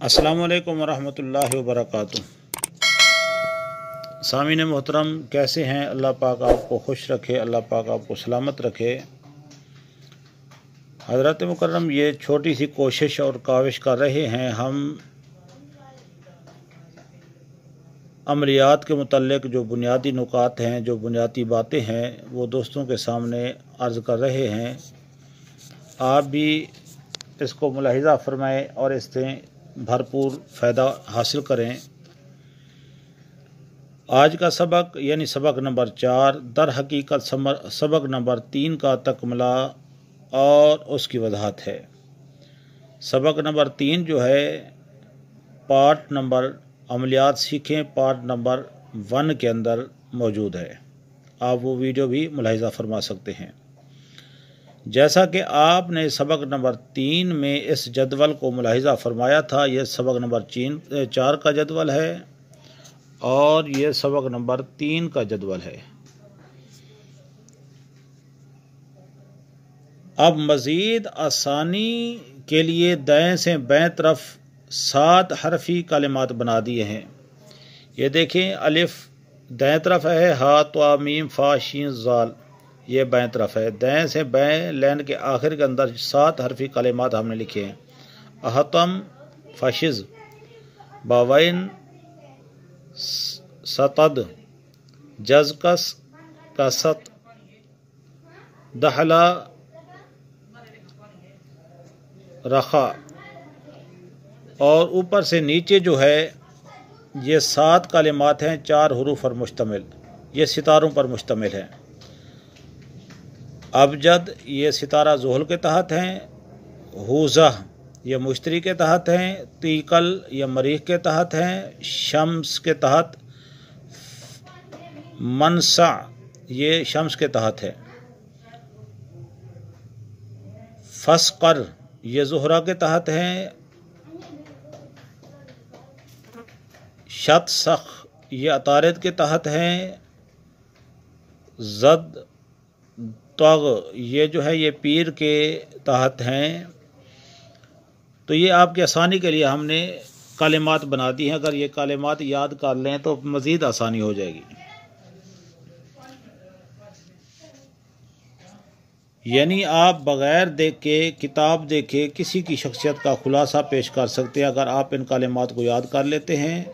अस्सलामुअलैकुम वरहमतुल्लाहि वबरकातुह। सामीन मोहतरम, कैसे हैं? अल्लाह पाक आपको खुश रखे, अल्लाह पाक आपको सलामत रखे। हज़रत मुकर्रम, ये छोटी सी कोशिश और काविश कर रहे हैं। हम अमलियात के मुतल्लिक़ जो बुनियादी नुकात हैं, जो बुनियादी बातें हैं, वो दोस्तों के सामने अर्ज़ कर रहे हैं। आप भी इसको मुलाहिज़ा फरमाएँ और इससे भरपूर फ़ायदा हासिल करें। आज का सबक यानी सबक नंबर 4 दर हकीकत सबक नंबर 3 का तकमला और उसकी वजाहत है। सबक नंबर 3 जो है पार्ट नंबर अमलियात सीखें, पार्ट नंबर 1 के अंदर मौजूद है। आप वो वीडियो भी मुलाहिज़ा फरमा सकते हैं। जैसा कि आपने सबक नंबर 3 में इस जदवल को मुलाहिज़ा फरमाया था, यह सबक नंबर 4 का जदवल है और यह सबक नंबर 3 का जदवल है। अब मज़ीद आसानी के लिए दाएं से बाएं तरफ 7 हरफी कलिमात बना दिए हैं। ये देखें, अलिफ दाएं तरफ है, हा त्वा मीम फा शीन ज़ाल, ये बाएं तरफ है। दाएं से बाएं लाइन के आखिर के अंदर 7 हरफी कलिमात हमने लिखे हैं। अहतम फशिज, बावैन सतद, जज़कस कसत, दहला रखा। और ऊपर से नीचे जो है ये 7 कलिमात हैं, 4 हुरूफ पर मुश्तमिल, ये सितारों पर मुश्तमिल हैं। अबजद ये सितारा ज़ुहल के तहत हैं। हुज़ह ये मुश्तरी के तहत हैं। तीकल ये मरीख के तहत हैं, शम्स के तहत। मनसा ये शम्स के तहत है। फस्कर ये ज़ुहरा के तहत हैं। शतसख ये अतारिद के तहत हैं। जद तग ये जो है ये पीर के तहत हैं। तो ये आपकी आसानी के लिए हमने कलिमात बना दी हैं। अगर ये कलिमात याद कर लें तो मज़ीद आसानी हो जाएगी। यानी आप बग़ैर देखे, किताब देखे, किसी की शख्सियत का खुलासा पेश कर सकते हैं अगर आप इन कलिमात को याद कर लेते हैं।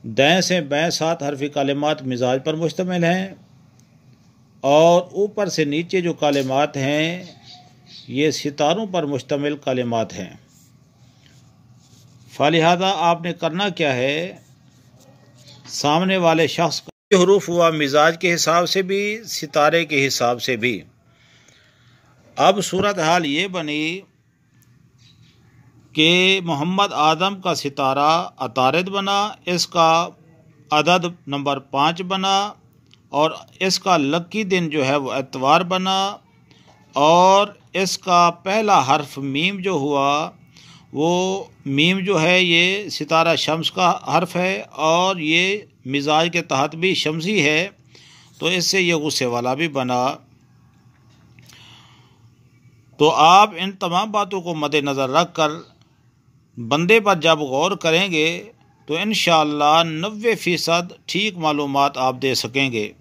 दाएं से बाएं 7 हरफी कलिमात मिजाज पर मुश्तमिल हैं और ऊपर से नीचे जो कलिमात हैं ये सितारों पर मुश्तमिल कलिमात हैं। फ़लिहाज़ा आपने करना क्या है, सामने वाले शख्स का हुरूफ हुआ मिजाज के हिसाब से भी, सितारे के हिसाब से भी। अब सूरत हाल ये बनी कि मोहम्मद आदम का सितारा अतारिद बना, इसका अदद नंबर 5 बना और इसका लकी दिन जो है वो एतवार बना और इसका पहला हर्फ मीम जो हुआ वो मीम जो है ये सितारा शम्स का हर्फ है और ये मिजाज के तहत भी शम्सी है, तो इससे ये गुस्से वाला भी बना। तो आप इन तमाम बातों को मद्देनज़र रख कर बंदे पर जब गौर करेंगे तो इंशाअल्लाह 90% ठीक मालूमात आप दे सकेंगे।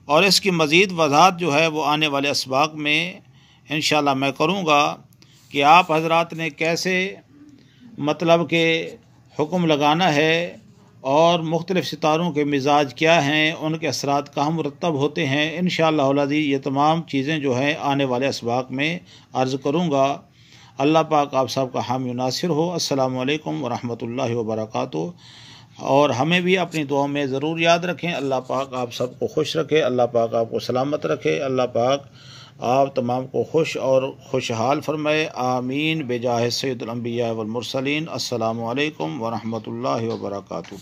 और इसकी मज़ीद वजाहत जो है वो आने वाले असबाक में इंशाअल्लाह मैं करूँगा कि आप हजरात ने कैसे मतलब के हुक्म लगाना है और मुख्तलिफ़ सितारों के मिजाज क्या हैं, उनके असरात कहाँ मुरतब होते हैं। इंशाअल्लाह अज़ीज़ ये तमाम चीज़ें जो हैं आने वाले असबाक में अर्ज़ करूँगा। अल्लाह पाक आप सब का हामी नासिर हो। अस्सलामु अलैकुम वरहमतुल्लाहि वबरकातुह। और हमें भी अपनी दुआ में ज़रूर याद रखें। अल्लाह पाक आप सबको खुश रखे, अल्लाह पाक आपको सलामत रखे, अल्लाह पाक आप तमाम को खुश और खुशहाल फरमाए। आमीन बेजाह सय्यदुल अंबिया वल मुरसलीन। अस्सलामु अलैकुम वरहमतुल्लाहि वबरकातुह।